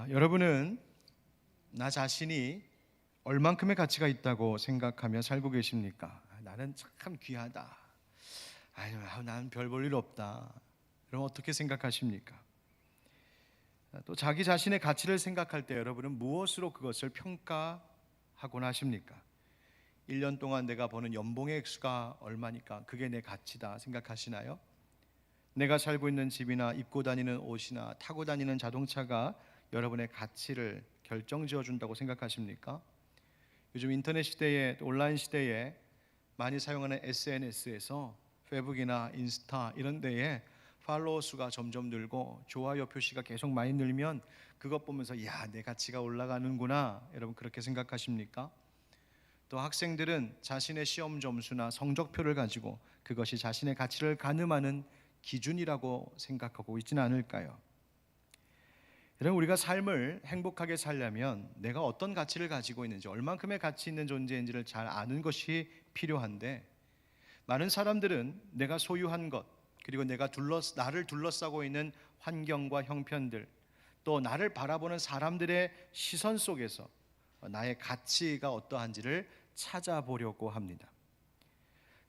여러분은 나 자신이 얼만큼의 가치가 있다고 생각하며 살고 계십니까? 나는 참 귀하다. 나는 별 볼 일 없다. 그럼 어떻게 생각하십니까? 또 자기 자신의 가치를 생각할 때 여러분은 무엇으로 그것을 평가하곤 하십니까? 1년 동안 내가 버는 연봉의 액수가 얼마니까 그게 내 가치다 생각하시나요? 내가 살고 있는 집이나 입고 다니는 옷이나 타고 다니는 자동차가 여러분의 가치를 결정지어 준다고 생각하십니까? 요즘 인터넷 시대에, 온라인 시대에 많이 사용하는 SNS에서 페이북이나 인스타 이런 데에 팔로워 수가 점점 늘고 좋아요 표시가 계속 많이 늘면 그것 보면서 내 가치가 올라가는구나, 여러분 그렇게 생각하십니까? 또 학생들은 자신의 시험 점수나 성적표를 가지고 그것이 자신의 가치를 가늠하는 기준이라고 생각하고 있지는 않을까요? 여러분, 우리가 삶을 행복하게 살려면 내가 어떤 가치를 가지고 있는지, 얼만큼의 가치 있는 존재인지를 잘 아는 것이 필요한데, 많은 사람들은 내가 소유한 것, 그리고 나를 둘러싸고 있는 환경과 형편들, 또 나를 바라보는 사람들의 시선 속에서 나의 가치가 어떠한지를 찾아보려고 합니다.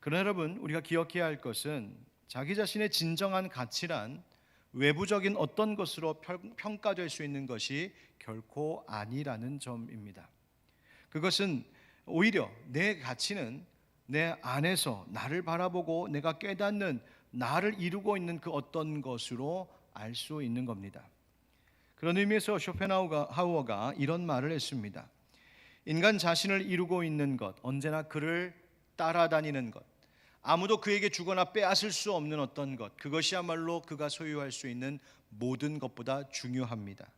그러나 여러분, 우리가 기억해야 할 것은 자기 자신의 진정한 가치란 외부적인 어떤 것으로 평가될 수 있는 것이 결코 아니라는 점입니다. 그것은 오히려 내 가치는 내 안에서 나를 바라보고 내가 깨닫는, 나를 이루고 있는 그 어떤 것으로 알 수 있는 겁니다. 그런 의미에서 쇼펜하우어가 이런 말을 했습니다. 인간 자신을 이루고 있는 것, 언제나 그를 따라다니는 것, 아무도 그에게 주거나 빼앗을 수 없는 어떤 것, 그것이야말로 그가 소유할 수 있는 모든 것보다 중요합니다.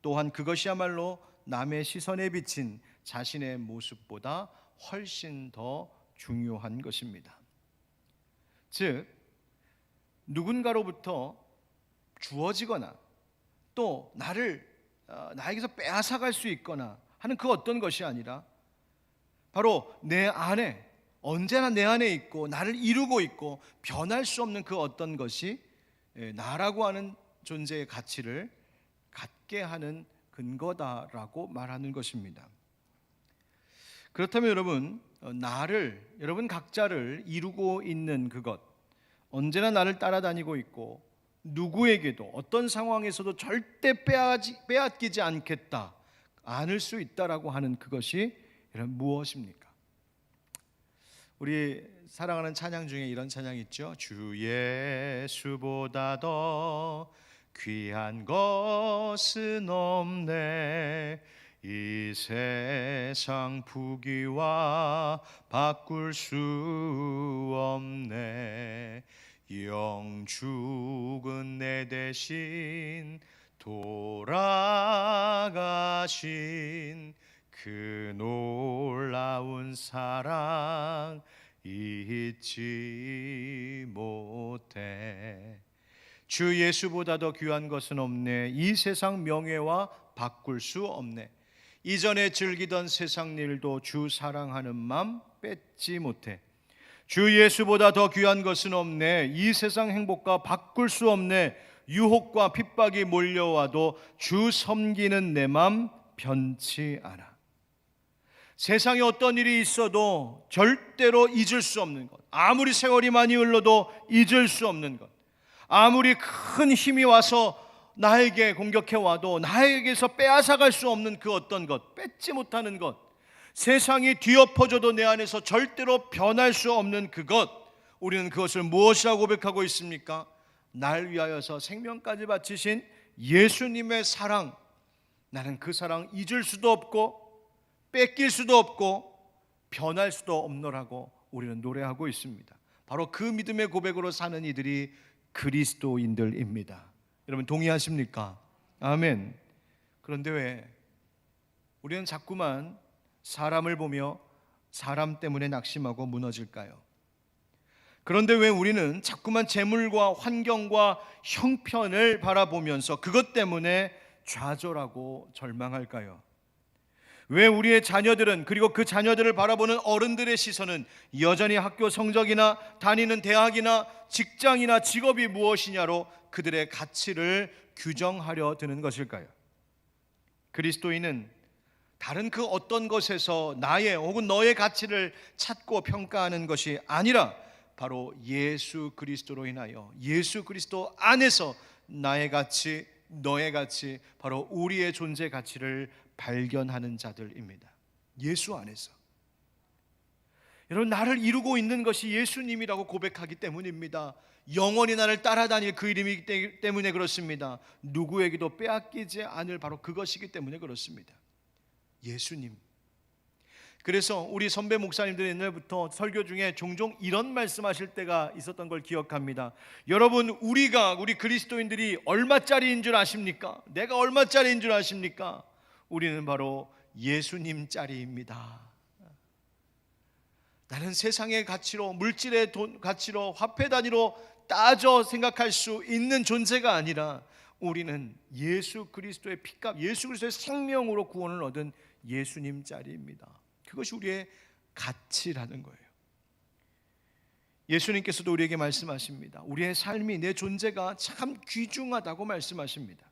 또한 그것이야말로 남의 시선에 비친 자신의 모습보다 훨씬 더 중요한 것입니다. 즉, 누군가로부터 주어지거나 또 나에게서 빼앗아갈 수 있거나 하는 그 어떤 것이 아니라 바로 내 안에, 언제나 내 안에 있고 나를 이루고 있고 변할 수 없는 그 어떤 것이 나라고 하는 존재의 가치를 갖게 하는 근거다라고 말하는 것입니다. 그렇다면 여러분 각자를 이루고 있는 그것, 언제나 나를 따라다니고 있고 누구에게도 어떤 상황에서도 절대 빼앗기지 않겠다, 않을 수 있다라고 하는 그것이 무엇입니까? 우리 사랑하는 찬양 중에 이런 찬양이 있죠. 주 예수보다 더 귀한 것은 없네, 이 세상 부귀와 바꿀 수 없네, 영 죽은 내 대신 돌아가신 그 놀라운 사랑 잊지 못해. 주 예수보다 더 귀한 것은 없네, 이 세상 명예와 바꿀 수 없네, 이전에 즐기던 세상 일도 주 사랑하는 맘 뺏지 못해. 주 예수보다 더 귀한 것은 없네, 이 세상 행복과 바꿀 수 없네, 유혹과 핍박이 몰려와도 주 섬기는 내 맘 변치 않아. 세상에 어떤 일이 있어도 절대로 잊을 수 없는 것, 아무리 세월이 많이 흘러도 잊을 수 없는 것, 아무리 큰 힘이 와서 나에게 공격해와도 나에게서 빼앗아갈 수 없는 그 어떤 것, 뺏지 못하는 것, 세상이 뒤엎어져도 내 안에서 절대로 변할 수 없는 그것, 우리는 그것을 무엇이라고 고백하고 있습니까? 날 위하여서 생명까지 바치신 예수님의 사랑. 나는 그 사랑 잊을 수도 없고 뺏길 수도 없고 변할 수도 없노라고 우리는 노래하고 있습니다. 바로 그 믿음의 고백으로 사는 이들이 그리스도인들입니다. 여러분 동의하십니까? 아멘. 그런데 왜 우리는 자꾸만 사람을 보며 사람 때문에 낙심하고 무너질까요? 그런데 왜 우리는 자꾸만 재물과 환경과 형편을 바라보면서 그것 때문에 좌절하고 절망할까요? 왜 우리의 자녀들은, 그리고 그 자녀들을 바라보는 어른들의 시선은 여전히 학교 성적이나 다니는 대학이나 직장이나 직업이 무엇이냐로 그들의 가치를 규정하려 드는 것일까요? 그리스도인은 다른 그 어떤 것에서 나의 혹은 너의 가치를 찾고 평가하는 것이 아니라 바로 예수 그리스도로 인하여 예수 그리스도 안에서 나의 가치, 너의 가치, 바로 우리의 존재 가치를 발견하는 자들입니다. 예수 안에서. 여러분, 나를 이루고 있는 것이 예수님이라고 고백하기 때문입니다. 영원히 나를 따라다닐 그 이름이기 때문에 그렇습니다. 누구에게도 빼앗기지 않을 바로 그것이기 때문에 그렇습니다. 예수님. 그래서 우리 선배 목사님들이 옛날부터 설교 중에 종종 이런 말씀하실 때가 있었던 걸 기억합니다. 여러분, 우리 그리스도인들이 얼마짜리인 줄 아십니까? 내가 얼마짜리인 줄 아십니까? 우리는 바로 예수님짜리입니다. 나는 세상의 가치로, 물질의 가치로, 화폐 단위로 따져 생각할 수 있는 존재가 아니라 우리는 예수 그리스도의 피값, 예수 그리스도의 생명으로 구원을 얻은 예수님짜리입니다. 그것이 우리의 가치라는 거예요. 예수님께서도 우리에게 말씀하십니다. 우리의 삶이, 내 존재가 참 귀중하다고 말씀하십니다.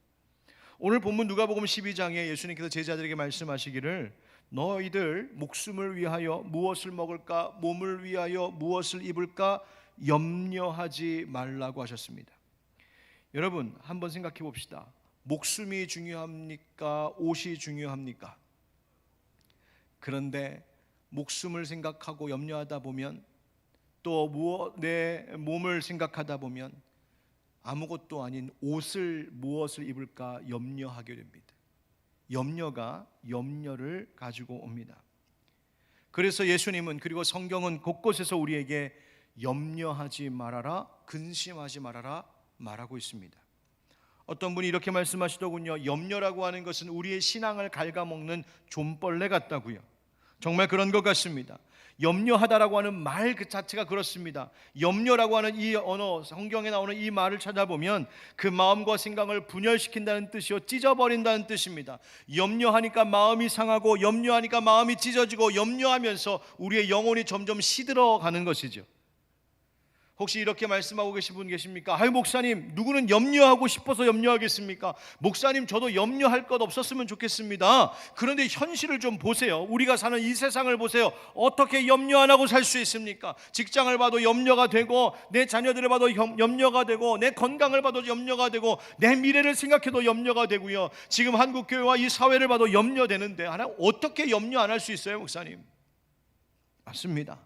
오늘 본문 누가복음 12장에 예수님께서 제자들에게 말씀하시기를 너희들 목숨을 위하여 무엇을 먹을까, 몸을 위하여 무엇을 입을까 염려하지 말라고 하셨습니다. 여러분, 한번 생각해 봅시다. 목숨이 중요합니까? 옷이 중요합니까? 그런데 목숨을 생각하고 염려하다 보면, 또 내 몸을 생각하다 보면 아무것도 아닌 옷을 무엇을 입을까 염려하게 됩니다. 염려가 염려를 가지고 옵니다. 그래서 예수님은, 그리고 성경은 곳곳에서 우리에게 염려하지 말아라, 근심하지 말아라 말하고 있습니다. 어떤 분이 이렇게 말씀하시더군요. 염려라고 하는 것은 우리의 신앙을 갉아먹는 좀벌레 같다고요. 정말 그런 것 같습니다. 염려하다라고 하는 말 그 자체가 그렇습니다. 염려라고 하는 이 언어, 성경에 나오는 이 말을 찾아보면 그 마음과 생각을 분열시킨다는 뜻이요, 찢어버린다는 뜻입니다. 염려하니까 마음이 상하고, 염려하니까 마음이 찢어지고, 염려하면서 우리의 영혼이 점점 시들어가는 것이죠. 혹시 이렇게 말씀하고 계신 분 계십니까? 아유, 목사님, 누구는 염려하고 싶어서 염려하겠습니까? 목사님, 저도 염려할 것 없었으면 좋겠습니다. 그런데 현실을 좀 보세요. 우리가 사는 이 세상을 보세요. 어떻게 염려 안 하고 살 수 있습니까? 직장을 봐도 염려가 되고, 내 자녀들을 봐도 염려가 되고, 내 건강을 봐도 염려가 되고, 내 미래를 생각해도 염려가 되고요. 지금 한국교회와 이 사회를 봐도 염려되는데 하나 어떻게 염려 안 할 수 있어요, 목사님? 맞습니다.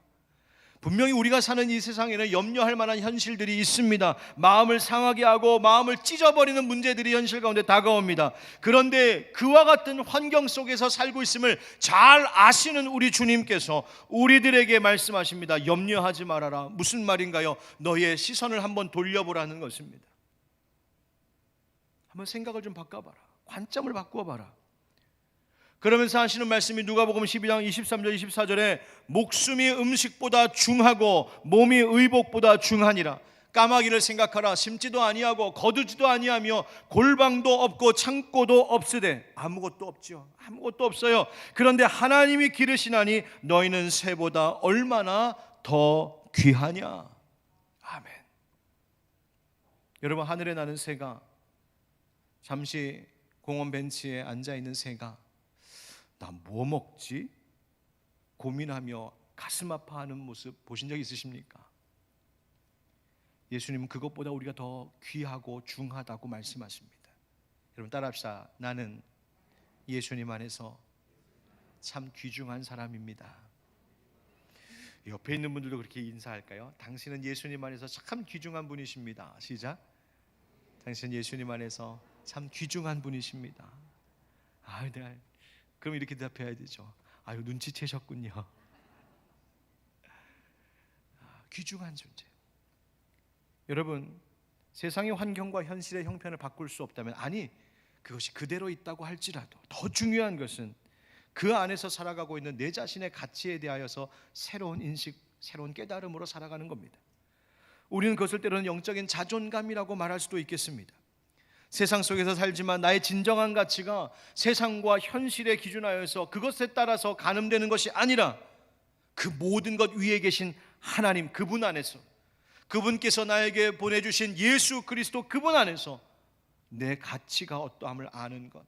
분명히 우리가 사는 이 세상에는 염려할 만한 현실들이 있습니다. 마음을 상하게 하고 마음을 찢어버리는 문제들이 현실 가운데 다가옵니다. 그런데 그와 같은 환경 속에서 살고 있음을 잘 아시는 우리 주님께서 우리들에게 말씀하십니다. 염려하지 말아라. 무슨 말인가요? 너의 시선을 한번 돌려보라는 것입니다. 한번 생각을 좀 바꿔봐라. 관점을 바꾸어봐라. 그러면서 하시는 말씀이 누가복음 12장 23절 24절에 목숨이 음식보다 중하고 몸이 의복보다 중하니라. 까마귀를 생각하라. 심지도 아니하고 거두지도 아니하며 골방도 없고 창고도 없으되. 아무것도 없지요. 아무것도 없어요. 그런데 하나님이 기르시나니 너희는 새보다 얼마나 더 귀하냐. 아멘. 여러분, 하늘에 나는 새가, 잠시 공원 벤치에 앉아있는 새가 나 뭐 먹지? 고민하며 가슴 아파하는 모습 보신 적 있으십니까? 예수님은 그것보다 우리가 더 귀하고 중하다고 말씀하십니다. 여러분, 따라합시다. 나는 예수님 안에서 참 귀중한 사람입니다. 옆에 있는 분들도 그렇게 인사할까요? 당신은 예수님 안에서 참 귀중한 분이십니다. 시작. 당신은 예수님 안에서 참 귀중한 분이십니다. 네. 그럼 이렇게 대답해야 되죠. 아유, 눈치채셨군요. 귀중한 존재. 여러분, 세상의 환경과 현실의 형편을 바꿀 수 없다면, 아니, 그것이 그대로 있다고 할지라도 더 중요한 것은 그 안에서 살아가고 있는 내 자신의 가치에 대하여서 새로운 인식, 새로운 깨달음으로 살아가는 겁니다. 우리는 그것을 때로는 영적인 자존감이라고 말할 수도 있겠습니다. 세상 속에서 살지만 나의 진정한 가치가 세상과 현실에 기준하여서 그것에 따라서 가늠되는 것이 아니라 그 모든 것 위에 계신 하나님, 그분 안에서, 그분께서 나에게 보내주신 예수 그리스도 그분 안에서 내 가치가 어떠함을 아는 것,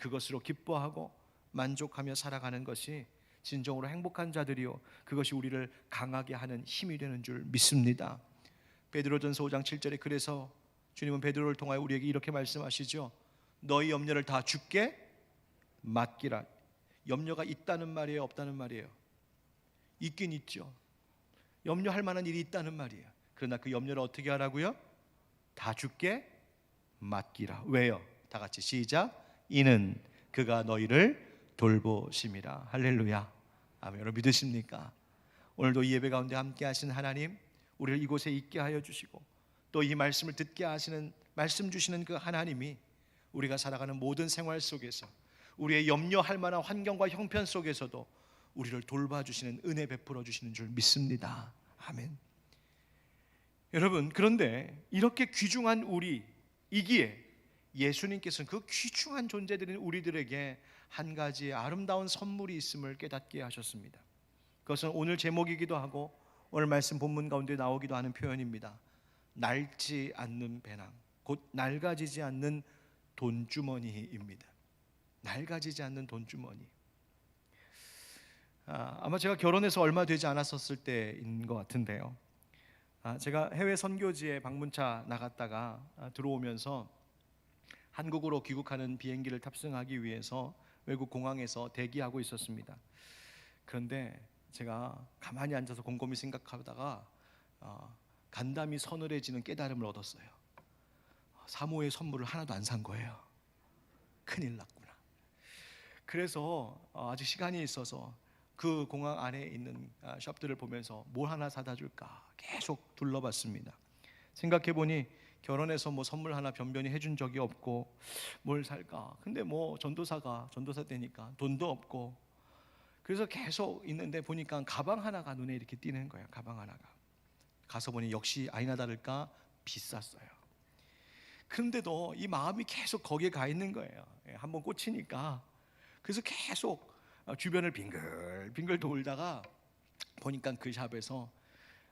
그것으로 기뻐하고 만족하며 살아가는 것이 진정으로 행복한 자들이요, 그것이 우리를 강하게 하는 힘이 되는 줄 믿습니다. 베드로전서 5장 7절에 그래서 주님은 베드로를 통하여 우리에게 이렇게 말씀하시죠. 너희 염려를 다 주께 맡기라. 염려가 있다는 말이에요, 없다는 말이에요? 있긴 있죠. 염려할 만한 일이 있다는 말이에요. 그러나 그 염려를 어떻게 하라고요? 다 주께 맡기라. 왜요? 다 같이 시작. 이는 그가 너희를 돌보심이라. 할렐루야. 아멘. 여러분 믿으십니까? 오늘도 이 예배 가운데 함께 하신 하나님, 우리를 이곳에 있게 하여 주시고 또 이 말씀을 듣게 하시는, 말씀 주시는 그 하나님이 우리가 살아가는 모든 생활 속에서, 우리의 염려할 만한 환경과 형편 속에서도 우리를 돌봐주시는, 은혜 베풀어 주시는 줄 믿습니다. 아멘. 여러분, 그런데 이렇게 귀중한 우리이기에 예수님께서는 그 귀중한 존재들인 우리들에게 한 가지 아름다운 선물이 있음을 깨닫게 하셨습니다. 그것은 오늘 제목이기도 하고 오늘 말씀 본문 가운데 나오기도 하는 표현입니다. 낡지 않는 배낭, 곧 낡아지지 않는 돈주머니입니다. 낡아지지 않는 돈주머니. 아마 제가 결혼해서 얼마 되지 않았었을 때인 것 같은데요. 제가 해외 선교지에 방문차 나갔다가 들어오면서 한국으로 귀국하는 비행기를 탑승하기 위해서 외국 공항에서 대기하고 있었습니다. 그런데 제가 가만히 앉아서 곰곰이 생각하다가 간담이 서늘해지는 깨달음을 얻었어요. 사모의 선물을 하나도 안 산 거예요. 큰일 났구나. 그래서 아직 시간이 있어서 그 공항 안에 있는 숍들을 보면서 뭘 하나 사다 줄까 계속 둘러봤습니다. 생각해보니 결혼해서 뭐 선물 하나 변변히 해준 적이 없고 뭘 살까? 근데 뭐 전도사 되니까 돈도 없고, 그래서 계속 있는데 보니까 가방 하나가 눈에 이렇게 띄는 거예요. 가방 하나가. 가서 보니 역시 아니나 다를까 비쌌어요. 그런데도 이 마음이 계속 거기에 가 있는 거예요. 한번 꽂히니까. 그래서 계속 주변을 빙글빙글 돌다가 보니까 그 샵에서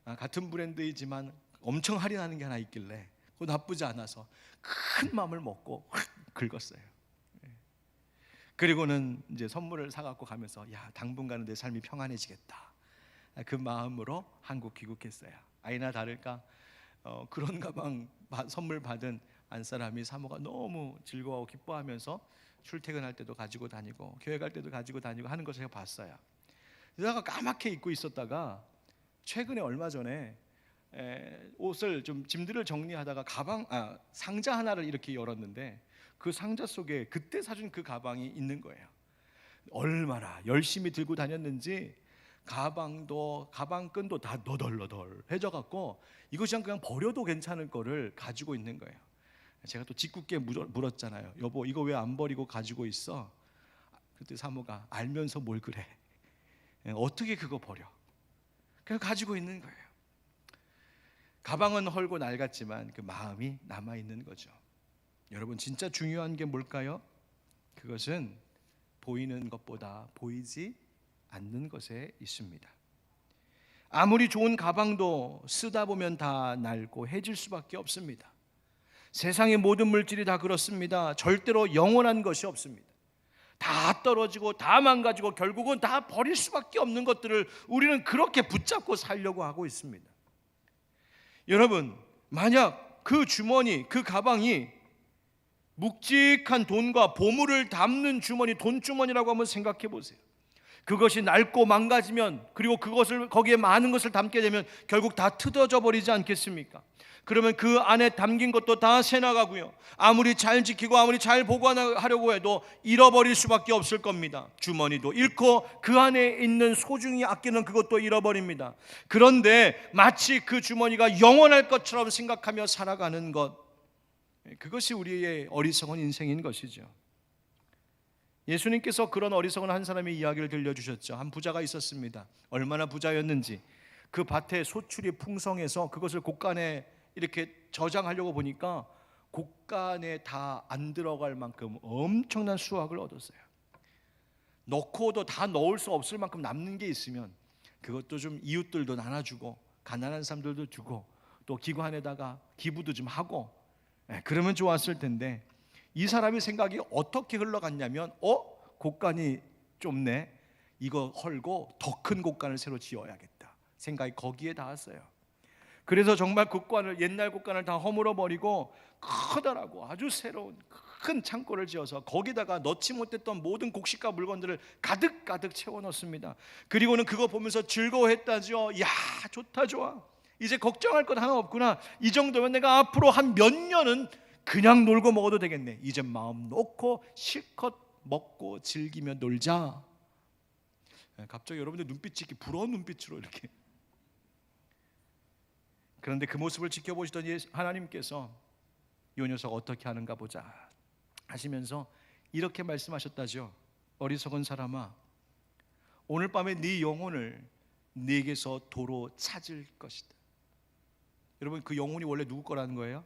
같은 브랜드이지만 엄청 할인하는 게 하나 있길래 그거 나쁘지 않아서 큰 마음을 먹고 확 긁었어요. 그리고는 이제 선물을 사갖고 가면서 야, 당분간은 내 삶이 평안해지겠다, 그 마음으로 한국 귀국했어요. 아니나 다를까 그런 가방 선물 받은 안사람이 사모가 너무 즐거워하고 기뻐하면서 출퇴근할 때도 가지고 다니고 교회 갈 때도 가지고 다니고 하는 것을 제가 봤어요. 그래서 까맣게 입고 있었다가 최근에 얼마 전에 옷을 좀 짐들을 정리하다가 상자 하나를 이렇게 열었는데 그 상자 속에 그때 사준 그 가방이 있는 거예요. 얼마나 열심히 들고 다녔는지 가방끈도 다 너덜너덜해져 갖고 이것이 그냥 버려도 괜찮을 거를 가지고 있는 거예요. 제가 또 짓궂게 물었잖아요. 여보, 이거 왜 안 버리고 가지고 있어? 그때 사모가 알면서 뭘 그래? 어떻게 그거 버려? 그냥 가지고 있는 거예요. 가방은 헐고 낡았지만 그 마음이 남아있는 거죠. 여러분, 진짜 중요한 게 뭘까요? 그것은 보이는 것보다 보이지 않는 것에 있습니다. 아무리 좋은 가방도 쓰다 보면 다 낡고 해질 수밖에 없습니다. 세상의 모든 물질이 다 그렇습니다. 절대로 영원한 것이 없습니다. 다 떨어지고 다 망가지고 결국은 다 버릴 수밖에 없는 것들을 우리는 그렇게 붙잡고 살려고 하고 있습니다. 여러분, 만약 그 주머니, 그 가방이 묵직한 돈과 보물을 담는 주머니, 돈주머니라고 한번 생각해 보세요. 그것이 낡고 망가지면, 그리고 거기에 많은 것을 담게 되면 결국 다 뜯어져 버리지 않겠습니까? 그러면 그 안에 담긴 것도 다 새나가고요, 아무리 잘 지키고 아무리 잘 보관하려고 해도 잃어버릴 수밖에 없을 겁니다. 주머니도 잃고 그 안에 있는 소중히 아끼는 그것도 잃어버립니다. 그런데 마치 그 주머니가 영원할 것처럼 생각하며 살아가는 것, 그것이 우리의 어리석은 인생인 것이죠. 예수님께서 그런 어리석은 한 사람의 이야기를 들려주셨죠. 한 부자가 있었습니다. 얼마나 부자였는지 그 밭에 소출이 풍성해서 그것을 곳간에 이렇게 저장하려고 보니까 곳간에 다 안 들어갈 만큼 엄청난 수확을 얻었어요. 넣고도 다 넣을 수 없을 만큼 남는 게 있으면 그것도 좀 이웃들도 나눠주고 가난한 사람들도 주고 또 기관에다가 기부도 좀 하고, 그러면 좋았을 텐데 이 사람의 생각이 어떻게 흘러갔냐면 곡간이 좁네, 이거 헐고 더 큰 곡간을 새로 지어야겠다 생각이 거기에 닿았어요. 그래서 정말 곡간을, 옛날 곡간을 다 허물어 버리고 크더라고 아주 새로운 큰 창고를 지어서 거기다가 넣지 못했던 모든 곡식과 물건들을 가득 채워 넣습니다. 그리고는 그거 보면서 즐거워했다죠. 야, 좋다, 좋아. 이제 걱정할 것 하나 없구나. 이 정도면 내가 앞으로 한 몇 년은 그냥 놀고 먹어도 되겠네. 이제 마음 놓고 실컷 먹고 즐기며 놀자. 갑자기 여러분들 눈빛이 이렇게 부러운 눈빛으로 이렇게. 그런데 그 모습을 지켜보시던 하나님께서 이 녀석 어떻게 하는가 보자 하시면서 이렇게 말씀하셨다죠. 어리석은 사람아, 오늘 밤에 네 영혼을 네게서 도로 찾을 것이다. 여러분, 그 영혼이 원래 누구 거라는 거예요?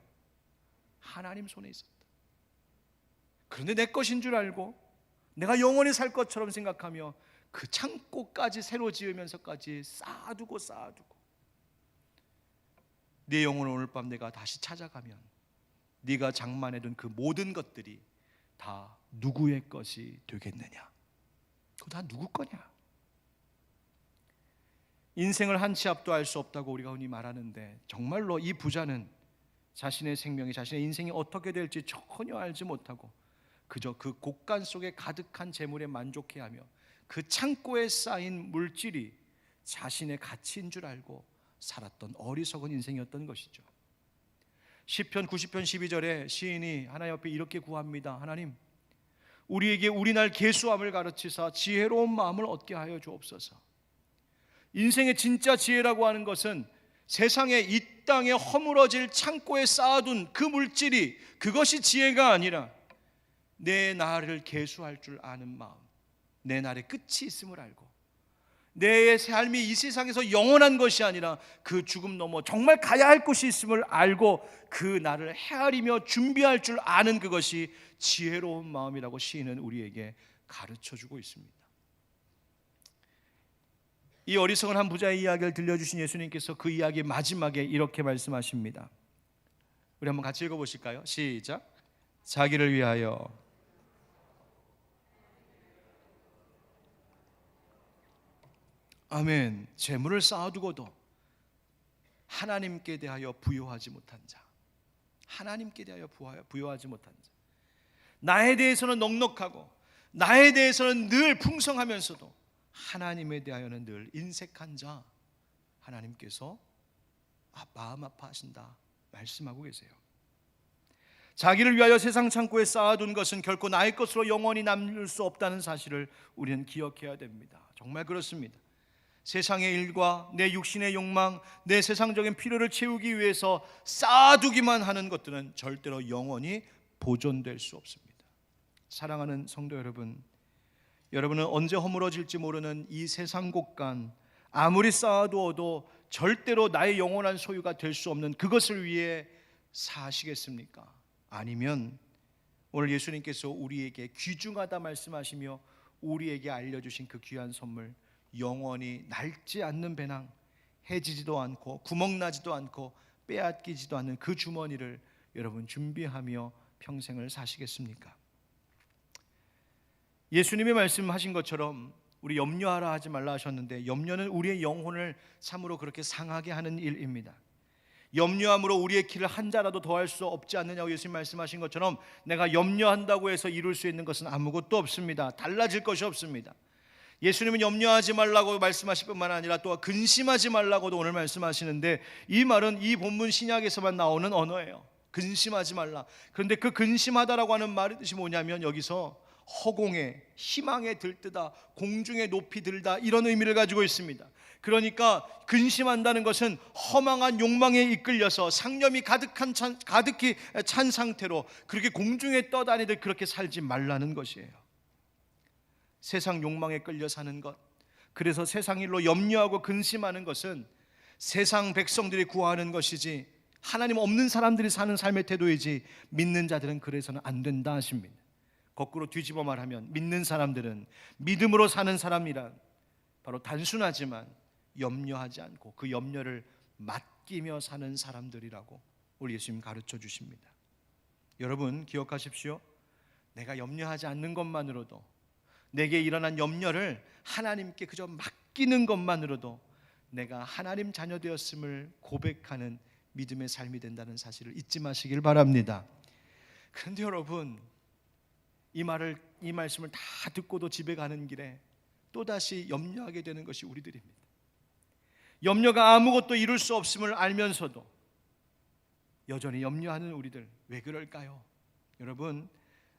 하나님 손에 있었다. 그런데 내 것인 줄 알고 내가 영원히 살 것처럼 생각하며 그 창고까지 새로 지으면서까지 쌓아두고 네 영혼을 오늘 밤 내가 다시 찾아가면 네가 장만해둔 그 모든 것들이 다 누구의 것이 되겠느냐? 그거 다 누구 거냐? 인생을 한 치 앞도 알 수 없다고 우리가 흔히 말하는데 정말로 이 부자는 자신의 생명이, 자신의 인생이 어떻게 될지 전혀 알지 못하고 그저 그 곡간 속에 가득한 재물에 만족해하며 그 창고에 쌓인 물질이 자신의 가치인 줄 알고 살았던 어리석은 인생이었던 것이죠. 시편 90편 12절에 시인이 하나님 앞에 이렇게 구합니다. 하나님, 우리에게 우리날 계수함을 가르치사 지혜로운 마음을 얻게 하여 주옵소서. 인생의 진짜 지혜라고 하는 것은 세상에 이 땅에 허물어질 창고에 쌓아둔 그 물질이, 그것이 지혜가 아니라 내 날을 계수할 줄 아는 마음, 내 날의 끝이 있음을 알고 내 삶이 이 세상에서 영원한 것이 아니라 그 죽음 넘어 정말 가야 할 곳이 있음을 알고 그 날을 헤아리며 준비할 줄 아는 그것이 지혜로운 마음이라고 시인은 우리에게 가르쳐주고 있습니다. 이 어리석은 한 부자의 이야기를 들려주신 예수님께서 그 이야기의 마지막에 이렇게 말씀하십니다. 우리 한번 같이 읽어보실까요? 시작. 자기를 위하여 아멘. 재물을 쌓아두고도 하나님께 대하여 부요하지 못한 자, 하나님께 대하여 부요하지 못한 자, 나에 대해서는 넉넉하고 나에 대해서는 늘 풍성하면서도 하나님에 대하여는 늘 인색한 자, 하나님께서 마음 아파하신다 말씀하고 계세요. 자기를 위하여 세상 창고에 쌓아둔 것은 결코 나의 것으로 영원히 남을 수 없다는 사실을 우리는 기억해야 됩니다. 정말 그렇습니다. 세상의 일과 내 육신의 욕망, 내 세상적인 필요를 채우기 위해서 쌓아두기만 하는 것들은 절대로 영원히 보존될 수 없습니다. 사랑하는 성도 여러분, 여러분은 언제 허물어질지 모르는 이 세상 곳간, 아무리 쌓아두어도 절대로 나의 영원한 소유가 될 수 없는 그것을 위해 사시겠습니까? 아니면 오늘 예수님께서 우리에게 귀중하다 말씀하시며 우리에게 알려주신 그 귀한 선물, 영원히 낡지 않는 배낭, 해지지도 않고 구멍나지도 않고 빼앗기지도 않는 그 주머니를 여러분 준비하며 평생을 사시겠습니까? 예수님이 말씀하신 것처럼 우리 염려하라 하지 말라 하셨는데, 염려는 우리의 영혼을 참으로 그렇게 상하게 하는 일입니다. 염려함으로 우리의 길을 한 자라도 더할 수 없지 않느냐고 예수님 말씀하신 것처럼 내가 염려한다고 해서 이룰 수 있는 것은 아무것도 없습니다. 달라질 것이 없습니다. 예수님은 염려하지 말라고 말씀하실 뿐만 아니라 또 근심하지 말라고도 오늘 말씀하시는데, 이 말은 이 본문 신약에서만 나오는 언어예요. 근심하지 말라. 그런데 그 근심하다라고 하는 말의 뜻이 뭐냐면 여기서 허공에, 희망에 들뜨다, 공중에 높이 들다, 이런 의미를 가지고 있습니다. 그러니까 근심한다는 것은 허망한 욕망에 이끌려서 상념이 가득히 찬 상태로 그렇게 공중에 떠다니듯 그렇게 살지 말라는 것이에요. 세상 욕망에 끌려 사는 것, 그래서 세상 일로 염려하고 근심하는 것은 세상 백성들이 구하는 것이지 하나님 없는 사람들이 사는 삶의 태도이지 믿는 자들은 그래서는 안 된다 하십니다. 거꾸로 뒤집어 말하면 믿는 사람들은, 믿음으로 사는 사람이란 바로 단순하지만 염려하지 않고 그 염려를 맡기며 사는 사람들이라고 우리 예수님 가르쳐 주십니다. 여러분 기억하십시오. 내가 염려하지 않는 것만으로도, 내게 일어난 염려를 하나님께 그저 맡기는 것만으로도 내가 하나님 자녀 되었음을 고백하는 믿음의 삶이 된다는 사실을 잊지 마시길 바랍니다. 그런데 여러분, 이 말씀을 다 듣고도 집에 가는 길에 또다시 염려하게 되는 것이 우리들입니다. 염려가 아무것도 이룰 수 없음을 알면서도 여전히 염려하는 우리들, 왜 그럴까요? 여러분,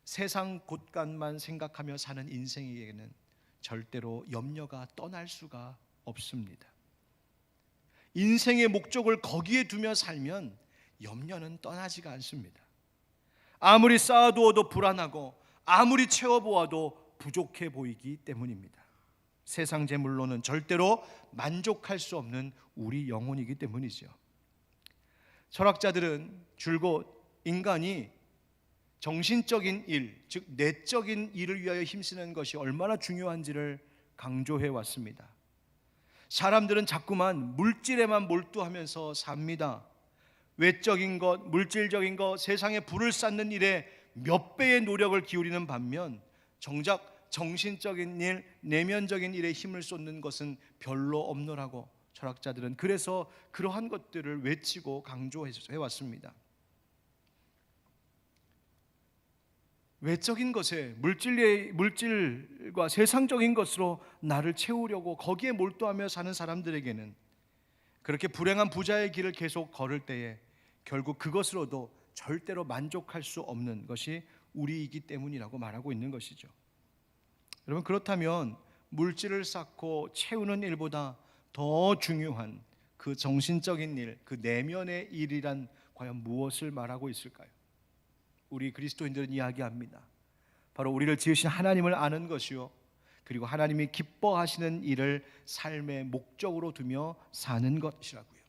세상 곳간만 생각하며 사는 인생에게는 절대로 염려가 떠날 수가 없습니다. 인생의 목적을 거기에 두며 살면 염려는 떠나지가 않습니다. 아무리 쌓아두어도 불안하고 아무리 채워보아도 부족해 보이기 때문입니다. 세상 재물로는 절대로 만족할 수 없는 우리 영혼이기 때문이죠. 철학자들은 줄곧 인간이 정신적인 일, 즉 내적인 일을 위하여 힘쓰는 것이 얼마나 중요한지를 강조해 왔습니다. 사람들은 자꾸만 물질에만 몰두하면서 삽니다. 외적인 것, 물질적인 것, 세상에 불을 쌓는 일에 몇 배의 노력을 기울이는 반면 정작 정신적인 일, 내면적인 일에 힘을 쏟는 것은 별로 없노라고 철학자들은 그래서 그러한 것들을 외치고 강조해 왔습니다. 외적인 것에 물질과 세상적인 것으로 나를 채우려고 거기에 몰두하며 사는 사람들에게는, 그렇게 불행한 부자의 길을 계속 걸을 때에 결국 그것으로도 절대로 만족할 수 없는 것이 우리이기 때문이라고 말하고 있는 것이죠. 여러분, 그렇다면 물질을 쌓고 채우는 일보다 더 중요한 그 정신적인 일, 그 내면의 일이란 과연 무엇을 말하고 있을까요? 우리 그리스도인들은 이야기합니다. 바로 우리를 지으신 하나님을 아는 것이요, 그리고 하나님이 기뻐하시는 일을 삶의 목적으로 두며 사는 것이라고요.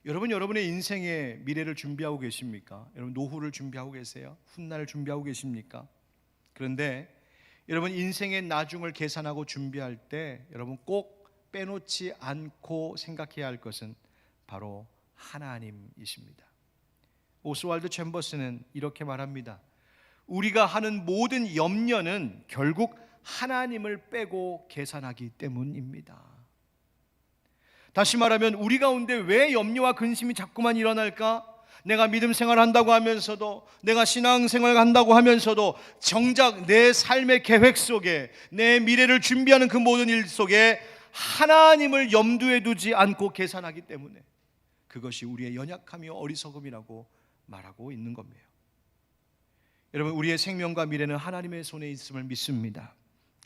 여러분, 여러분의 인생의 미래를 준비하고 계십니까? 여러분, 노후를 준비하고 계세요? 훗날을 준비하고 계십니까? 그런데 여러분, 인생의 나중을 계산하고 준비할 때 여러분 꼭 빼놓지 않고 생각해야 할 것은 바로 하나님이십니다. 오스왈드 챔버스는 이렇게 말합니다. 우리가 하는 모든 염려는 결국 하나님을 빼고 계산하기 때문입니다. 다시 말하면 우리 가운데 왜 염려와 근심이 자꾸만 일어날까? 내가 믿음 생활한다고 하면서도, 내가 신앙생활 한다고 하면서도 정작 내 삶의 계획 속에, 내 미래를 준비하는 그 모든 일 속에 하나님을 염두에 두지 않고 계산하기 때문에 그것이 우리의 연약함이요 어리석음이라고 말하고 있는 겁니다. 여러분, 우리의 생명과 미래는 하나님의 손에 있음을 믿습니다.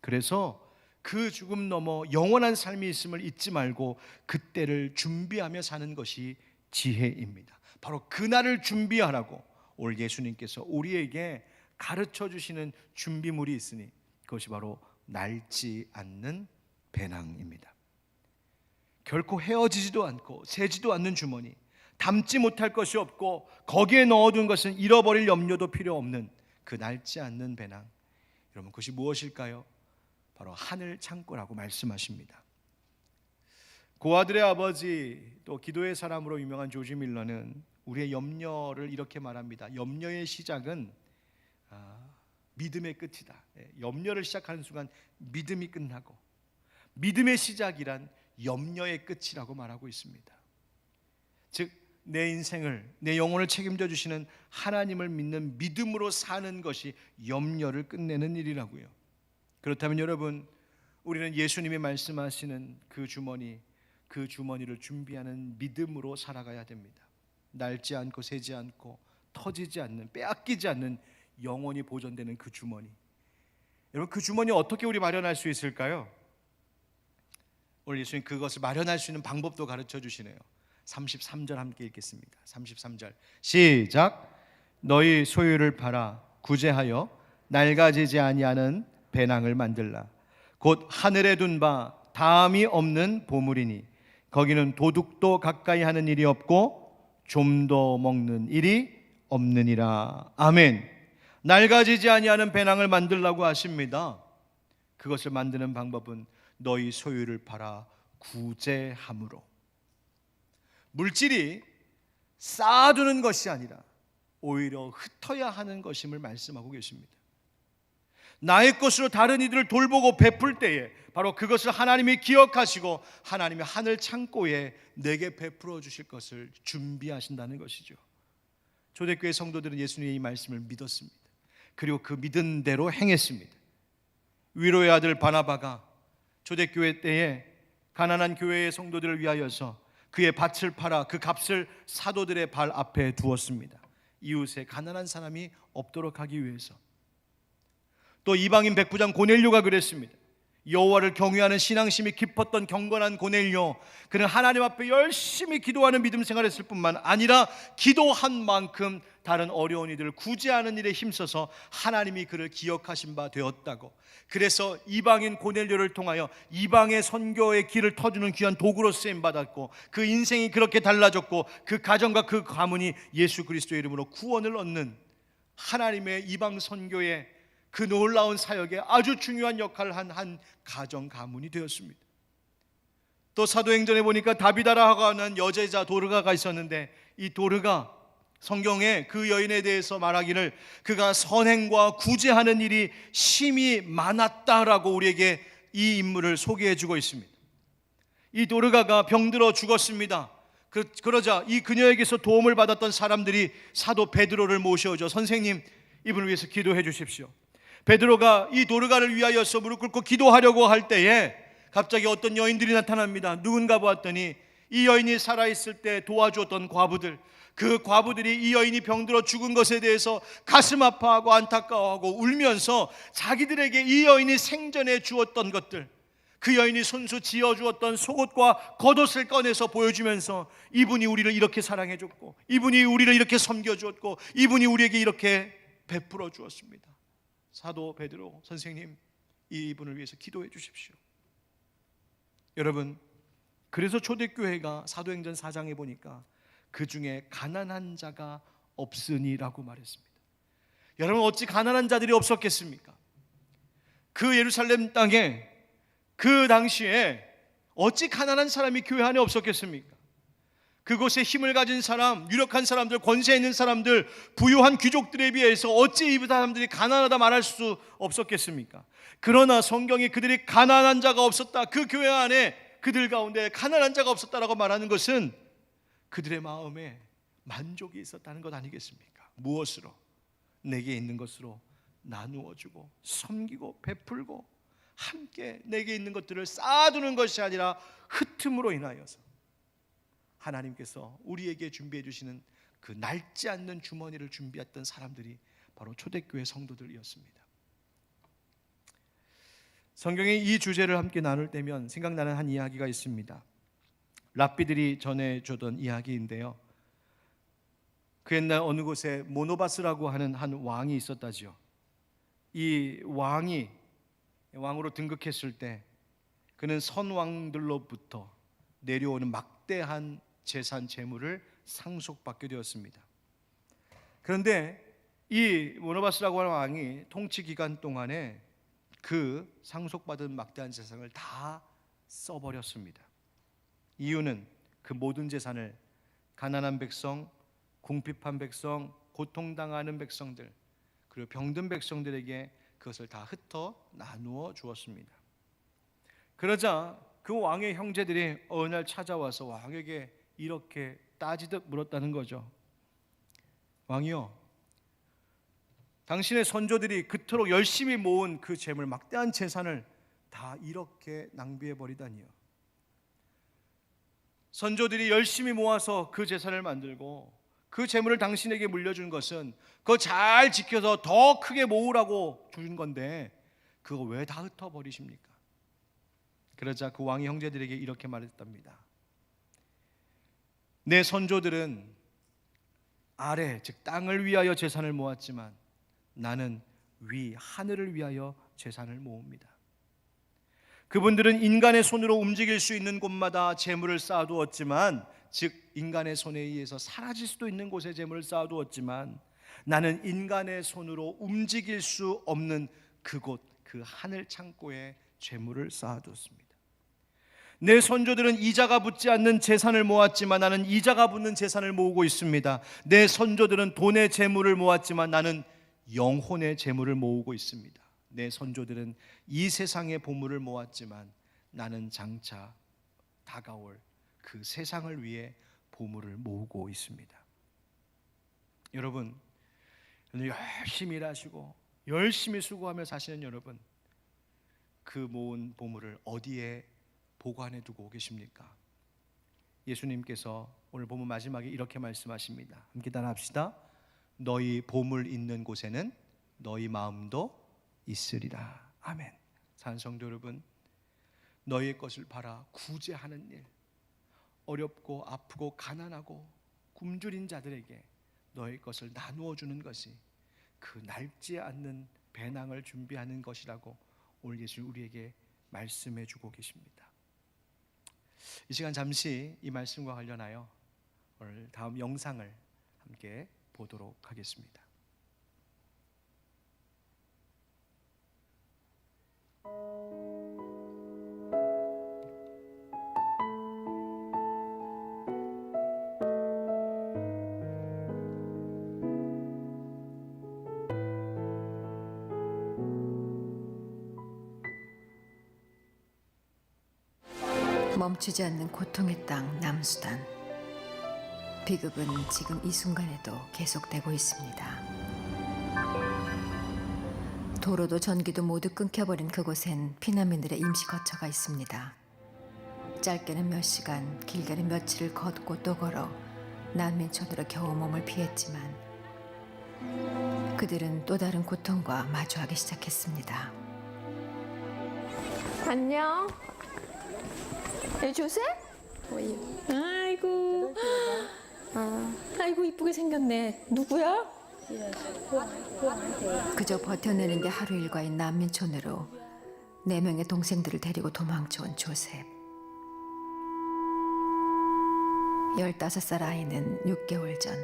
그래서 그 죽음 넘어 영원한 삶이 있음을 잊지 말고 그때를 준비하며 사는 것이 지혜입니다. 바로 그날을 준비하라고 오늘 예수님께서 우리에게 가르쳐 주시는 준비물이 있으니 그것이 바로 낡지 않는 배낭입니다. 결코 헤어지지도 않고 새지도 않는 주머니, 담지 못할 것이 없고 거기에 넣어둔 것은 잃어버릴 염려도 필요 없는 그 낡지 않는 배낭, 여러분, 그것이 무엇일까요? 바로 하늘 창고라고 말씀하십니다. 고아들의 아버지, 또 기도의 사람으로 유명한 조지 밀러는 우리의 염려를 이렇게 말합니다. 염려의 시작은 믿음의 끝이다. 염려를 시작하는 순간 믿음이 끝나고 믿음의 시작이란 염려의 끝이라고 말하고 있습니다. 즉, 내 인생을, 내 영혼을 책임져 주시는 하나님을 믿는 믿음으로 사는 것이 염려를 끝내는 일이라고요. 그렇다면 여러분, 우리는 예수님이 말씀하시는 그 주머니를 준비하는 믿음으로 살아가야 됩니다. 낡지 않고 새지 않고 터지지 않는, 빼앗기지 않는 영원히 보존되는 그 주머니. 여러분, 그 주머니 어떻게 우리 마련할 수 있을까요? 오늘 예수님 그것을 마련할 수 있는 방법도 가르쳐 주시네요. 33절 함께 읽겠습니다. 33절 시작. 너희 소유를 팔아 구제하여 낡아지지 아니하는 배낭을 만들라. 곧 하늘에 둔 바 다함이 없는 보물이니 거기는 도둑도 가까이 하는 일이 없고 좀도 먹는 일이 없느니라. 아멘. 낡아지지 아니하는 배낭을 만들라고 하십니다. 그것을 만드는 방법은 너희 소유를 팔아 구제함으로. 물질이 쌓아두는 것이 아니라 오히려 흩어야 하는 것임을 말씀하고 계십니다. 나의 것으로 다른 이들을 돌보고 베풀 때에 바로 그것을 하나님이 기억하시고 하나님의 하늘 창고에 내게 베풀어 주실 것을 준비하신다는 것이죠. 초대교회 성도들은 예수님의 이 말씀을 믿었습니다. 그리고 그 믿은 대로 행했습니다. 위로의 아들 바나바가 초대교회 때에 가난한 교회의 성도들을 위하여서 그의 밭을 팔아 그 값을 사도들의 발 앞에 두었습니다. 이웃에 가난한 사람이 없도록 하기 위해서. 또 이방인 백부장 고넬료가 그랬습니다. 여호와를 경외하는 신앙심이 깊었던 경건한 고넬료, 그는 하나님 앞에 열심히 기도하는 믿음 생활했을 뿐만 아니라 기도한 만큼 다른 어려운 이들을 구제하는 일에 힘써서 하나님이 그를 기억하신 바 되었다고. 그래서 이방인 고넬료를 통하여 이방의 선교의 길을 터주는 귀한 도구로 쓰임받았고 그 인생이 그렇게 달라졌고 그 가정과 그 가문이 예수 그리스도의 이름으로 구원을 얻는 하나님의 이방 선교의 그 놀라운 사역에 아주 중요한 역할을 한 가정 가문이 되었습니다. 또 사도행전에 보니까 다비다라고 하는 여제자 도르가가 있었는데 이 도르가 성경에 그 여인에 대해서 말하기를 그가 선행과 구제하는 일이 심히 많았다라고 우리에게 이 인물을 소개해 주고 있습니다. 이 도르가가 병들어 죽었습니다. 그러자 이 그녀에게서 도움을 받았던 사람들이 사도 베드로를 모셔오죠. 선생님, 이분을 위해서 기도해 주십시오. 베드로가 이 도르가를 위하여서 무릎 꿇고 기도하려고 할 때에 갑자기 어떤 여인들이 나타납니다. 누군가 보았더니 이 여인이 살아있을 때 도와주었던 과부들, 그 과부들이 이 여인이 병들어 죽은 것에 대해서 가슴 아파하고 안타까워하고 울면서 자기들에게 이 여인이 생전에 주었던 것들, 그 여인이 손수 지어주었던 속옷과 겉옷을 꺼내서 보여주면서 이분이 우리를 이렇게 사랑해줬고 이분이 우리를 이렇게 섬겨주었고 이분이 우리에게 이렇게 베풀어 주었습니다. 사도 베드로, 선생님, 이분을 위해서 기도해 주십시오. 여러분, 그래서 초대교회가 사도행전 4장에 보니까 그 중에 가난한 자가 없으니라고 말했습니다. 여러분, 어찌 가난한 자들이 없었겠습니까? 그 예루살렘 땅에 그 당시에 어찌 가난한 사람이 교회 안에 없었겠습니까? 그곳에 힘을 가진 사람, 유력한 사람들, 권세 있는 사람들, 부유한 귀족들에 비해서 어찌 이 사람들이 가난하다 말할 수 없었겠습니까? 그러나 성경이 그들이 가난한 자가 없었다, 그 교회 안에 그들 가운데 가난한 자가 없었다라고 말하는 것은 그들의 마음에 만족이 있었다는 것 아니겠습니까? 무엇으로? 내게 있는 것으로 나누어주고 섬기고 베풀고 함께 내게 있는 것들을 쌓아두는 것이 아니라 흩음으로 인하여서 하나님께서 우리에게 준비해 주시는 그 낡지 않는 주머니를 준비했던 사람들이 바로 초대교회 성도들이었습니다. 성경에 이 주제를 함께 나눌 때면 생각나는 한 이야기가 있습니다. 랍비들이 전해주던 이야기인데요, 그 옛날 어느 곳에 모노바스라고 하는 한 왕이 있었다지요. 이 왕이 왕으로 등극했을 때 그는 선왕들로부터 내려오는 막대한 재산 재물을 상속받게 되었습니다. 그런데 이 모노바스라고 하는 왕이 통치 기간 동안에 그 상속받은 막대한 재산을 다 써버렸습니다. 이유는 그 모든 재산을 가난한 백성, 궁핍한 백성, 고통당하는 백성들, 그리고 병든 백성들에게 그것을 다 흩어 나누어 주었습니다. 그러자 그 왕의 형제들이 어느 날 찾아와서 왕에게 이렇게 따지듯 물었다는 거죠. 왕이요, 당신의 선조들이 그토록 열심히 모은 그 재물, 막대한 재산을 다 이렇게 낭비해 버리다니요. 선조들이 열심히 모아서 그 재산을 만들고 그 재물을 당신에게 물려준 것은 그거 잘 지켜서 더 크게 모으라고 준 건데 그거 왜 다 흩어버리십니까? 그러자 그 왕의 형제들에게 이렇게 말했답니다. 내 선조들은 아래, 즉 땅을 위하여 재산을 모았지만 나는 위, 하늘을 위하여 재산을 모읍니다. 그분들은 인간의 손으로 움직일 수 있는 곳마다 재물을 쌓아두었지만, 즉 인간의 손에 의해서 사라질 수도 있는 곳에 재물을 쌓아두었지만 나는 인간의 손으로 움직일 수 없는 그곳, 그 하늘 창고에 재물을 쌓아두었습니다. 내 선조들은 이자가 붙지 않는 재산을 모았지만 나는 이자가 붙는 재산을 모으고 있습니다. 내 선조들은 돈의 재물을 모았지만 나는 영혼의 재물을 모으고 있습니다. 내 선조들은 이 세상의 보물을 모았지만 나는 장차 다가올 그 세상을 위해 보물을 모으고 있습니다. 여러분, 열심히 일하시고 열심히 수고하며 사시는 여러분, 그 모은 보물을 어디에 보관해 두고 계십니까? 예수님께서 오늘 본문 마지막에 이렇게 말씀하십니다. 함께 따라합시다. 너희 보물 있는 곳에는 너희 마음도 있으리라. 아멘. 사랑하는 성도 여러분, 너희의 것을 팔아 구제하는 일, 어렵고 아프고 가난하고 굶주린 자들에게 너희 것을 나누어 주는 것이 그 낡지 않는 배낭을 준비하는 것이라고 오늘 예수 우리에게 말씀해 주고 계십니다. 이 시간 잠시 이 말씀과 관련하여 오늘 다음 영상을 함께 보도록 하겠습니다. 멈추지 않는 고통의 땅 남수단. 비극은 지금 이 순간에도 계속되고 있습니다. 도로도 전기도 모두 끊겨버린 그곳엔 피난민들의 임시 거처가 있습니다. 짧게는 몇 시간, 길게는 며칠을 걷고 또 걸어 난민촌으로 겨우 몸을 피했지만 그들은 또 다른 고통과 마주하기 시작했습니다. 안녕. 조셉? 아이고. 아이고 이쁘게 생겼네. 누구야? 그저 버텨내는 게 하루 일과인 난민촌으로 4명의 동생들을 데리고 도망쳐온 조셉. 15살 아이는 6개월 전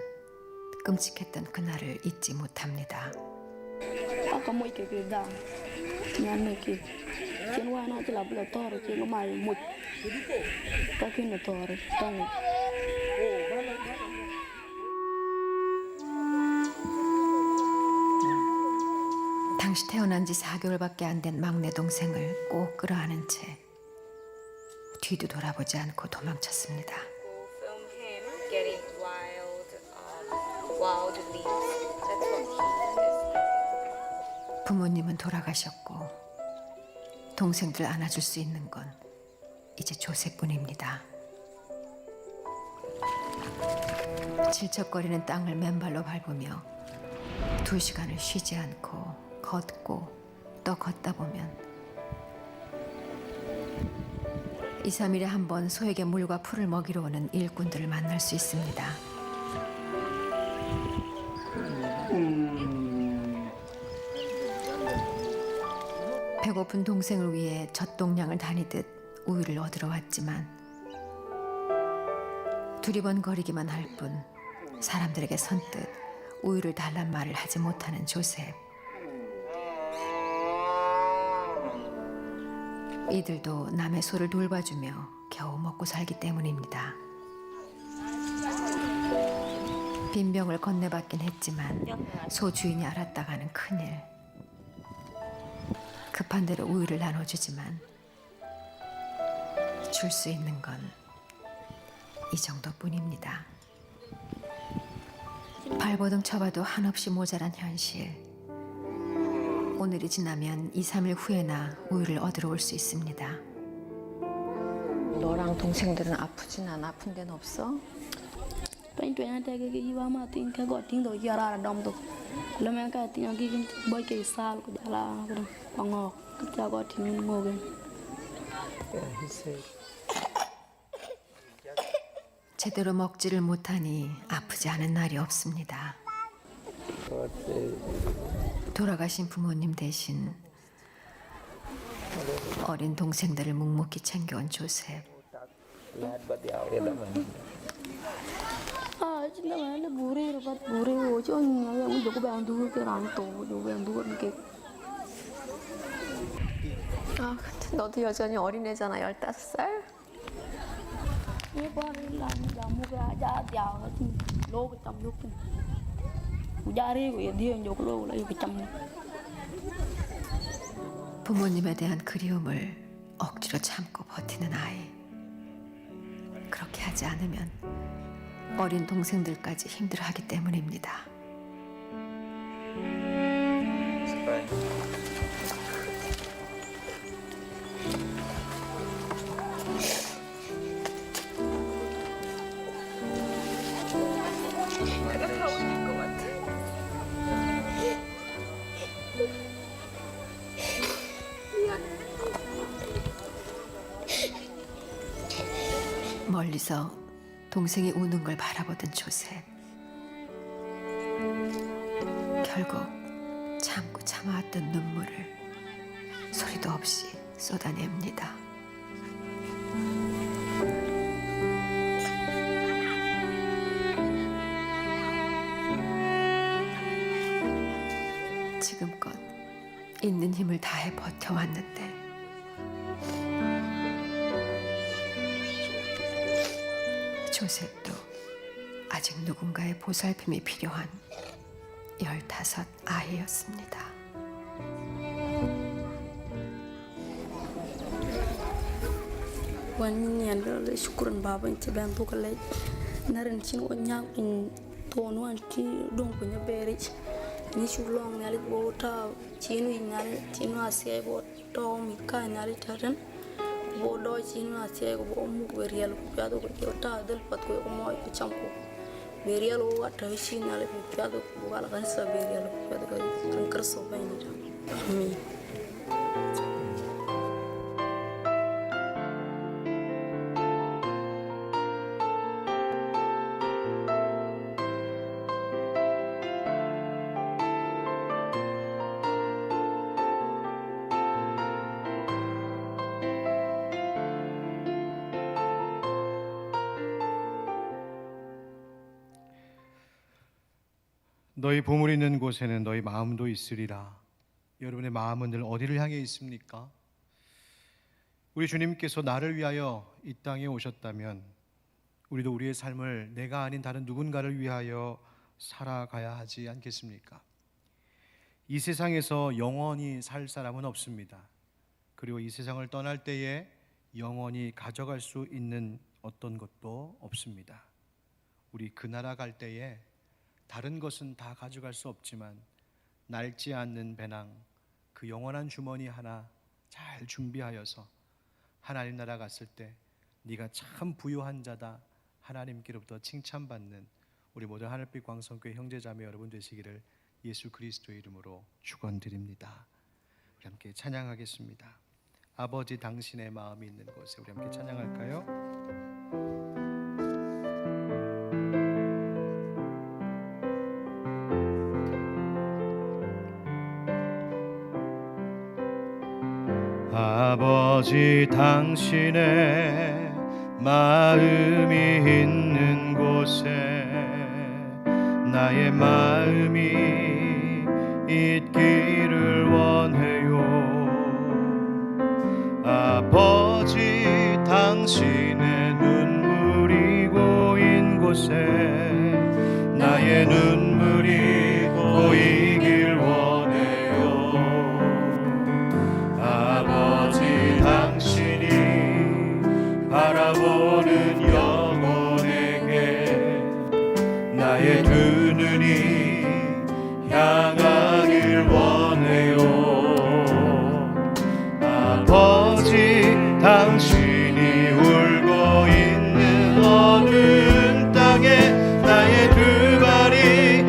끔찍했던 그날을 잊지 못합니다. 당시 태어난 지 4개월밖에 안 된 막내 동생을 꼭 끌어안은 채 뒤도 돌아보지 않고 도망쳤습니다. 부모님은 돌아가셨고 동생들 안아줄 수 있는 건 이제 조셉뿐입니다. 질척거리는 땅을 맨발로 밟으며 2시간을 쉬지 않고 걷고 또 걷다 보면 2, 3일에 한 번 소에게 물과 풀을 먹이러 오는 일꾼들을 만날 수 있습니다. 배고픈 동생을 위해 젖동량을 다니듯 우유를 얻으러 왔지만 두리번거리기만 할 뿐 사람들에게 선뜻 우유를 달란 말을 하지 못하는 조셉. 이들도 남의 소를 돌봐주며 겨우 먹고 살기 때문입니다. 빈병을 건네받긴 했지만 소 주인이 알았다가는 큰일. 급한 대로 우유를 나눠주지만 줄 수 있는 건 이 정도뿐입니다. 발버둥 쳐봐도 한없이 모자란 현실. 오늘이 지나면 2, 3일 후에나 우유를 얻으러 올 수 있습니다. 너랑 동생들은 아프진 않아? 아픈 데는 없어? 제대로 먹지를 못하니 아프지 않은 날이 없습니다. 돌아가신 부모님 대신 어린 동생들을 묵묵히 챙겨온 조셉. 아, 근데 너도 여전히 어린애잖아, 15살? ये बार la muga ja dia ti lo ko tam yok ni mu jare ko ye dio yok lo la yok tam ni 부모님에 대한 그리움을 억지로 참고 버티는 아이. 그렇게 하지 않으면 어린 동생들까지 힘들어하기 때문입니다. 멀리서 동생이 우는 걸 바라보던 조셉. 결국 참고 참아왔던 눈물을 소리도 없이 쏟아냅니다. 지금껏 있는 힘을 다해 버텨왔는데 조셉도 아직 누군가의 보살핌이 필요한 15 아이였습니다. wanyan le shukran baba ci ben to kale naran ci o nyaak in to no an ci don ko nya beri ni shulong nali bo ta ci nu nali ci nu ase bo to mi ka nali taran bo do ci nu ase bo mu berial ko ya do ko ta dal pat ko mo ko cham ko berial o ta ci nali ko ya do ko ala kan sa berial ko ya do kan kar so bayni amin. 너희 보물이 있는 곳에는 너희 마음도 있으리라. 여러분의 마음은 늘 어디를 향해 있습니까? 우리 주님께서 나를 위하여 이 땅에 오셨다면 우리도 우리의 삶을 내가 아닌 다른 누군가를 위하여 살아가야 하지 않겠습니까? 이 세상에서 영원히 살 사람은 없습니다. 그리고 이 세상을 떠날 때에 영원히 가져갈 수 있는 어떤 것도 없습니다. 우리 그 나라 갈 때에 다른 것은 다 가져갈 수 없지만 낡지 않는 배낭, 그 영원한 주머니 하나 잘 준비하여서 하나님 나라 갔을 때 네가 참 부유한 자다, 하나님께로부터 칭찬받는 우리 모든 하늘빛 광성교회 형제자매 여러분 되시기를 예수 그리스도의 이름으로 축원드립니다. 우리 함께 찬양하겠습니다. 아버지 당신의 마음이 있는 곳에 우리 함께 찬양할까요? 아버지 당신의 마음이 있는 곳에 나의 마음이 있기를 원해요. 아버지 당신의 눈물이 고인 곳에 나의 눈물이 고이길 원해요. 아버지 당신이 바라보는 영혼에게 나의 두 눈이 향하길 원해요. 아버지 당신이 울고 있는 어두운 땅에 나의 두 발이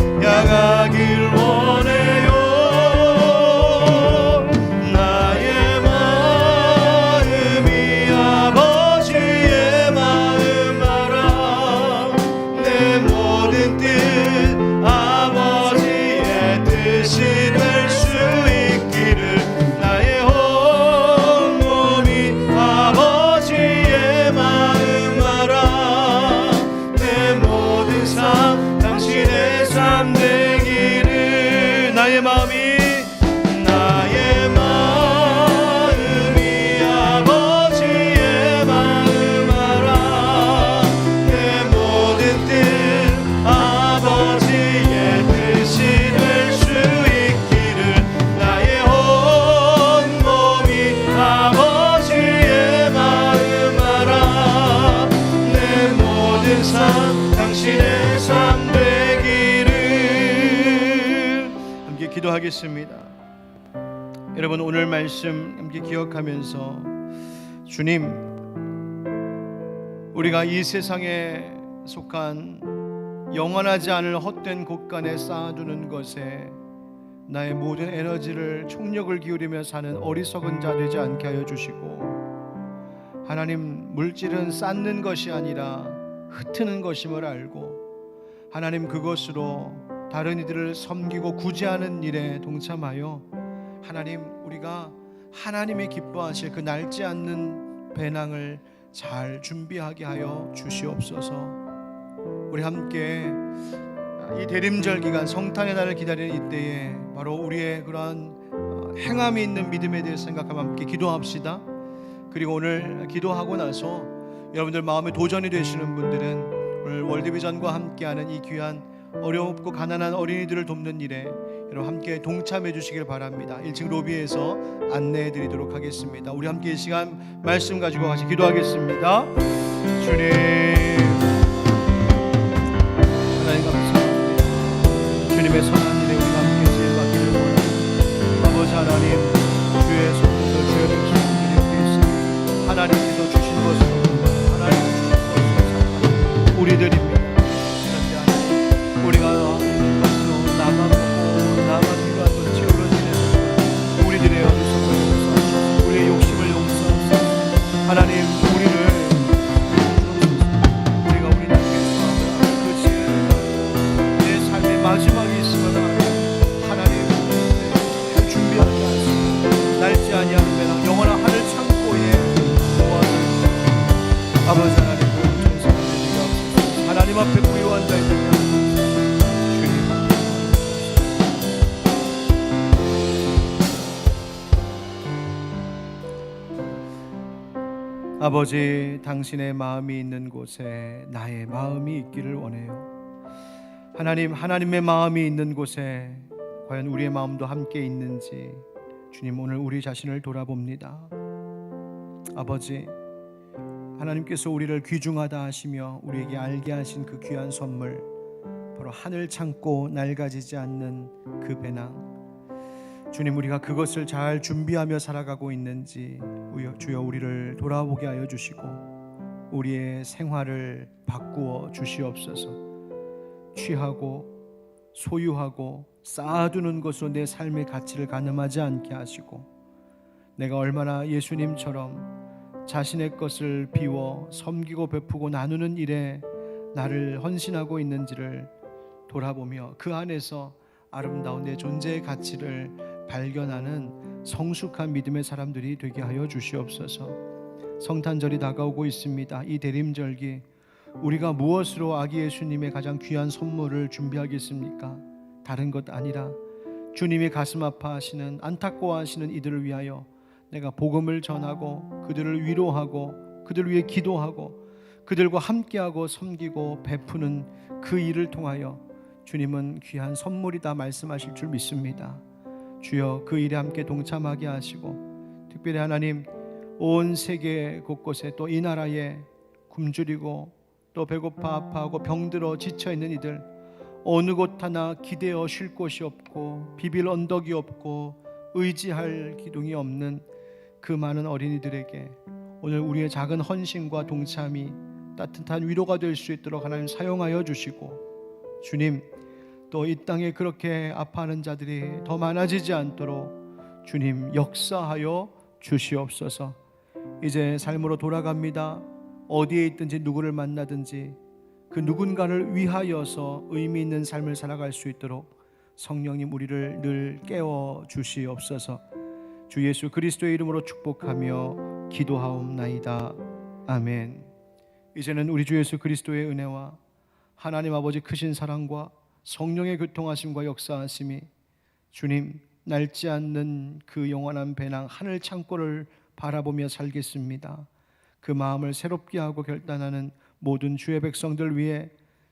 기도하겠습니다. 여러분, 오늘 말씀 함께 기억하면서 주님, 우리가 이 세상에 속한 영원하지 않을 헛된 곳간에 쌓아두는 것에 나의 모든 에너지를 총력을 기울이며 사는 어리석은 자 되지 않게 하여 주시고, 하나님, 물질은 쌓는 것이 아니라 흩트는 것임을 알고 하나님, 그것으로 다른 이들을 섬기고 구제하는 일에 동참하여 하나님, 우리가 하나님이 기뻐하실 그 낡지 않는 배낭을 잘 준비하게 하여 주시옵소서. 우리 함께 이 대림절 기간, 성탄의 날을 기다리는 이때에 바로 우리의 그러한 행함이 있는 믿음에 대해서 생각하며 함께 기도합시다. 그리고 오늘 기도하고 나서 여러분들 마음에 도전이 되시는 분들은 오늘 월드비전과 함께하는 이 귀한 어렵고 가난한 어린이들을 돕는 일에 여러분 함께 동참해 주시길 바랍니다. 1층 로비에서 안내해 드리도록 하겠습니다. 우리 함께 이 시간 말씀 가지고 같이 기도하겠습니다. 주님, 하나님 감사합니다. 주님의 선한 일에 우리가 함께 지혜받기를 원합니다. 아버지 하나님, 주의 손으로 주의 동심을 드리고 있습니다. 하나님께서 주신 것으로, 하나님 주신 것으로 우리들입니다. 우리가 것으로 나만 필요한 것을 채우려 지내는 우리들의 어리석음을 용서하소서. 우리의 욕심을 용서하소서. 하나님, 우리가 우리 남에서 그 지혜를 내 삶의 마지막이 있으면 하나님 준비하게 하시고 낡지 아니하는 배낭 영원한 하늘 창고에 모아주시고 아버지 하나님, 모든 정성을 드리게 하옵소서. 하나님 앞에 부유한 자의 되게 아버지, 당신의 마음이 있는 곳에 나의 마음이 있기를 원해요. 하나님, 하나님의 마음이 있는 곳에 과연 우리의 마음도 함께 있는지 주님, 오늘 우리 자신을 돌아봅니다. 아버지, 하나님께서 우리를 귀중하다 하시며 우리에게 알게 하신 그 귀한 선물, 바로 하늘 창고 낡아지지 않는 그 배낭, 주님, 우리가 그것을 잘 준비하며 살아가고 있는지 주여 우리를 돌아보게 하여 주시고 우리의 생활을 바꾸어 주시옵소서. 취하고 소유하고 쌓아두는 것으로 내 삶의 가치를 가늠하지 않게 하시고, 내가 얼마나 예수님처럼 자신의 것을 비워 섬기고 베푸고 나누는 일에 나를 헌신하고 있는지를 돌아보며 그 안에서 아름다운 내 존재의 가치를 발견하는 성숙한 믿음의 사람들이 되게 하여 주시옵소서. 성탄절이 다가오고 있습니다. 이 대림절기 우리가 무엇으로 아기 예수님의 가장 귀한 선물을 준비하겠습니까? 다른 것 아니라 주님이 가슴 아파하시는, 안타까워하시는 이들을 위하여 내가 복음을 전하고 그들을 위로하고 그들을 위해 기도하고 그들과 함께하고 섬기고 베푸는 그 일을 통하여 주님은 귀한 선물이다 말씀하실 줄 믿습니다. 주여, 그 일에 함께 동참하게 하시고, 특별히 하나님, 온 세계 곳곳에 또 이 나라에 굶주리고 또 배고파 아파하고 병들어 지쳐있는 이들, 어느 곳 하나 기대어 쉴 곳이 없고 비빌 언덕이 없고 의지할 기둥이 없는 그 많은 어린이들에게 오늘 우리의 작은 헌신과 동참이 따뜻한 위로가 될 수 있도록 하나님 사용하여 주시고, 주님, 또 이 땅에 그렇게 아파하는 자들이 더 많아지지 않도록 주님 역사하여 주시옵소서. 이제 삶으로 돌아갑니다. 어디에 있든지 누구를 만나든지 그 누군가를 위하여서 의미 있는 삶을 살아갈 수 있도록 성령님 우리를 늘 깨워 주시옵소서. 주 예수 그리스도의 이름으로 축복하며 기도하옵나이다. 아멘. 이제는 우리 주 예수 그리스도의 은혜와 하나님 아버지 크신 사랑과 성령의 교통하심과 역사하심이, 주님, 낡지 않는 그 영원한 배낭 하늘 창고를 바라보며 살겠습니다, 그 마음을 새롭게 하고 결단하는 모든 주의 백성들 위해,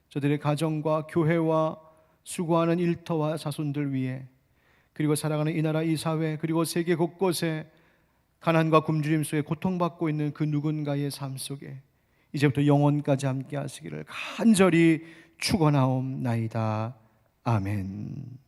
저들의 가정과 교회와 수고하는 일터와 자손들 위해, 그리고 살아가는 이 나라 이 사회 그리고 세계 곳곳에 가난과 굶주림 속에 고통받고 있는 그 누군가의 삶 속에 이제부터 영원까지 함께 하시기를 간절히 축원하옵나이다. 아멘.